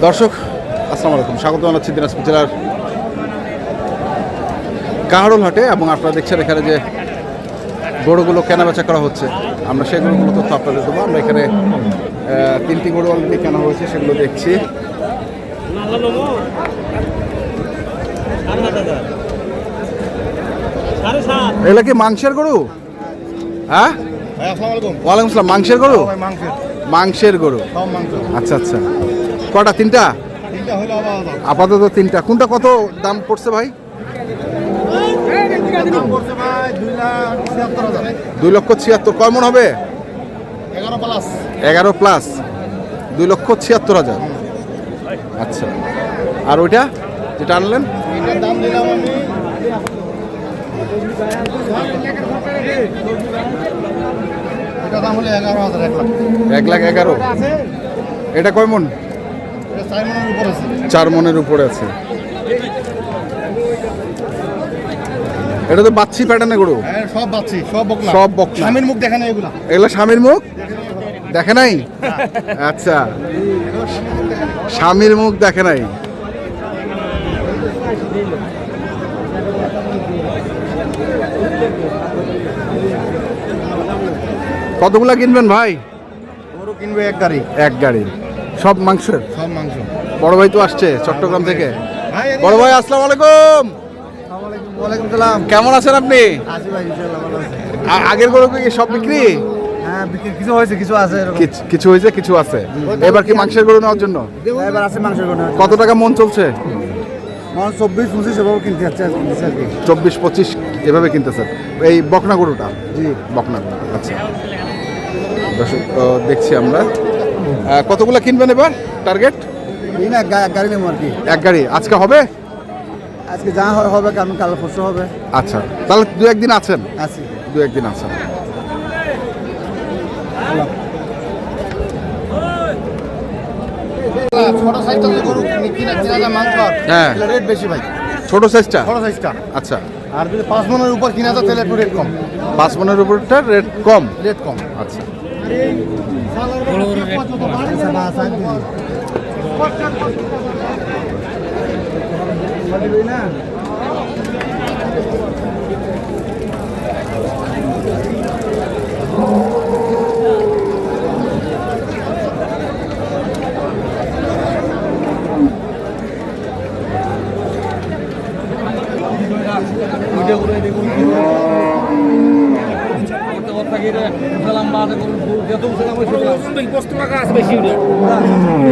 দর্শক আসসালামু আলাইকুম, স্বাগত জানাচ্ছি দিনাজপুর জেলার কাহারোল হাটে। এবং আপনারা দেখছেন এখানে যে গরুগুলো কেনাবেচা করা হচ্ছে, আমরা সেই গরুগুলো তথ্য আপনাদের দেবো। আমরা এখানে 3টি গরু অলরেডি কেনা হয়েছে, সেগুলো দেখছি। এগুলো কি মাংসের গরু? হ্যাঁ, ওয়ালাইকুম আসসালাম। মাংসের গরু? মাংসের গরু, আচ্ছা আচ্ছা। কটা? তিনটা আপাতত তিনটা। কোনটা কত দাম পড়ছে ভাই? 2,76,000। কয় মন হবে? 11 প্লাস 2,76,000। আচ্ছা, আর ওইটা যেটা আনলেন? $1,11,000। এটা কয় মন? 4 মনের উপরে আছে। এটা তো বাচ্চি প্যাটার্নের গরু। সব বাচ্চি, সব বকনা। সব বকনা। স্বামীর মুখ দেখে নাই এগুলা। এগুলা স্বামীর মুখ দেখে নাই? আচ্ছা, স্বামীর মুখ দেখে নাই। কতগুলা কিনবেন ভাই? গরু কিনবে এক গাড়ি। এক গাড়ি। সব মাংসের? সব মাংস। বড় ভাই তো আসছে চট্টগ্রাম থেকে। বড় ভাই আসসালামু আলাইকুম। ওয়ালাইকুম সালাম। কেমন আছেন আপনি? আছি ভাই, ইনশাআল্লাহ ভালো আছি। আগের গরু কি সব বিক্রি? হ্যাঁ, বিক্রি কিছু হয়েছে, কিছু আছে। কিছু হয়েছে, কিছু আছে। এবার কি মাংসের গরু নেওয়ার জন্য? এবার আছে মাংসের গরু। কত টাকা মন চলছে? 24-25 এভাবে কিনতে যাচ্ছে আর কি। 24-25 এভাবে কিনতেছেন এই বকনা গরুটা? জি, বকনা গরু। আচ্ছা দর্শক, দেখছি আমরা কতগুলো কিনবেন এবার টার্গেট? এই না, এক গাড়ি নেবো আর কি। এক গাড়ি। আজকে হবে? আজকে যা হবে, কারণ কাল পরশু হবে। আচ্ছা, তাহলে 2-1 দিন আছেন? আছি। 2-1 দিন আছেন। ছোট সাইজটা গরু কিনা মাংস, হ্যাঁ, রেট বেশি ভাই। ছোট সাইজটা? ছোট সাইজটা। আচ্ছা, আর যদি 5 মনের উপর কিনা যায় তাহলে একটু রেট কম। 5 মনের উপরটা রেট কম? রেট কম। আচ্ছা,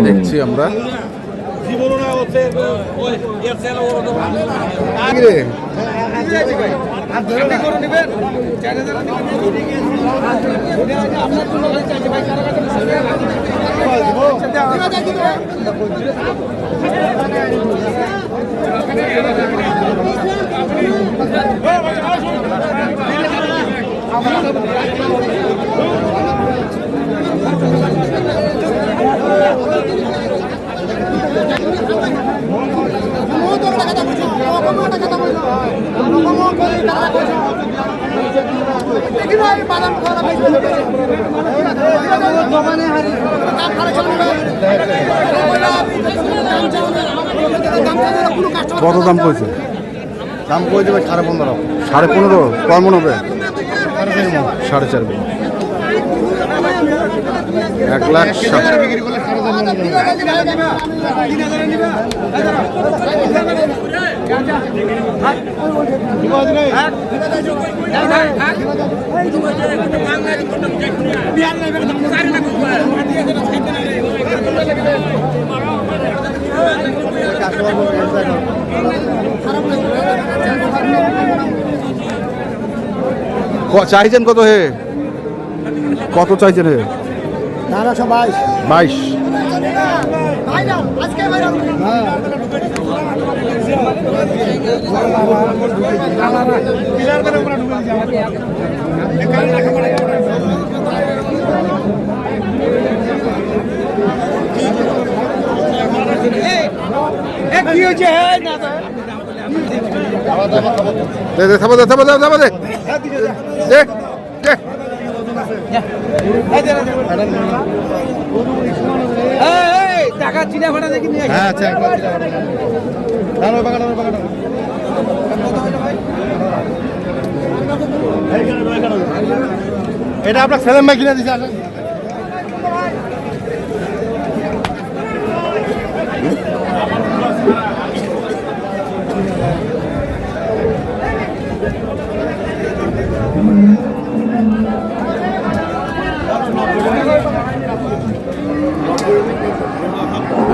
দেখছি আমরা। কত দাম কইছে? দাম কই দেবে 15.5। 15.5? কেমন হবে? 4.5 মণ। 1,60,000 বিক্রি করলে 4.5। চাইছেন কত হে? কত চাইছেন হে? 22। 22। দে দে থামো দে থামো দে থামো দে দে দে হ্যাঁ আচ্ছা এটা আপনার সেলেম ভাই কিনে দিচ্ছে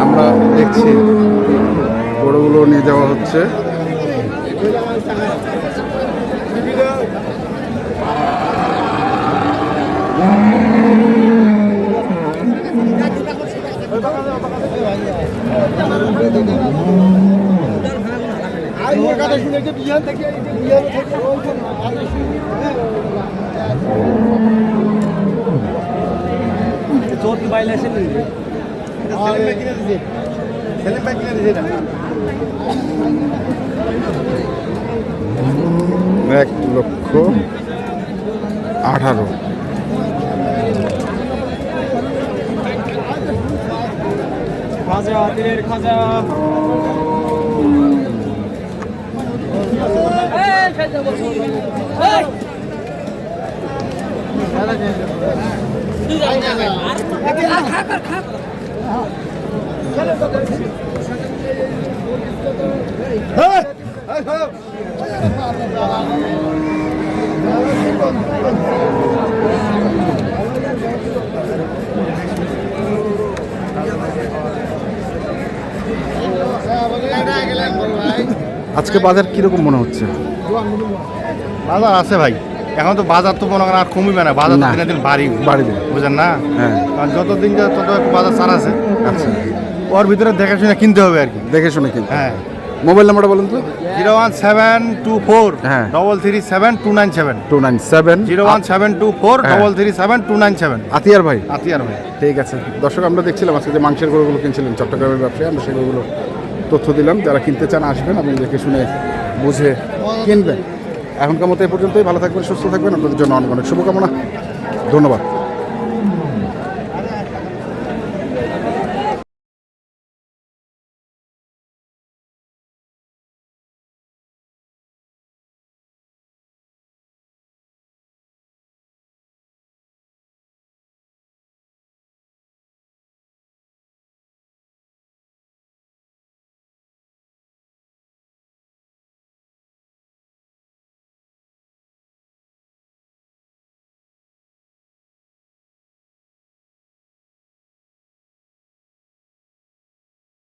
আমরা দেখছি গরুগুলো নিয়ে যাওয়া হচ্ছে। সেলেম ভাই কিনে দিচ্ছে 1,18,000। খাজা তীরের খাজা আজকে বাজার কিরকম মনে হচ্ছে? বাজার আছে ভাই, এখন তো বাজার তো মনে করেন আর কমবে না, বাজার তো না। দিনে দিন বাড়বে, বুঝেন না? হ্যাঁ কারণ যত দিন যায় তত একটু বাজার ছাড় আছে, আচ্ছা, ওর ভিতরে দেখে শুনে কিনতে হবে আর কি। দেখে শুনে কিন্তু। হ্যাঁ, মোবাইল নাম্বারটা বলুন তো। 01724 হ্যাঁ। 337 297 297 01724 হ্যাঁ। 337 297 আতিয়ার ভাই। আতিয়ার ভাই। ঠিক আছে দর্শক, আমরা দেখছিলাম আজকে যে মাংসের গরুগুলো কিনছিলেন চট্টগ্রামের ব্যবসায়ী, আমরা সেই গরুগুলো তথ্য দিলাম। যারা কিনতে চান আসবেন, আপনি দেখে শুনে বুঝে কিনবেন। এখনকার মতো এ পর্যন্তই। ভালো থাকবেন, সুস্থ থাকবেন, আপনাদের জন্য অনেক অনেক শুভকামনা। ধন্যবাদ।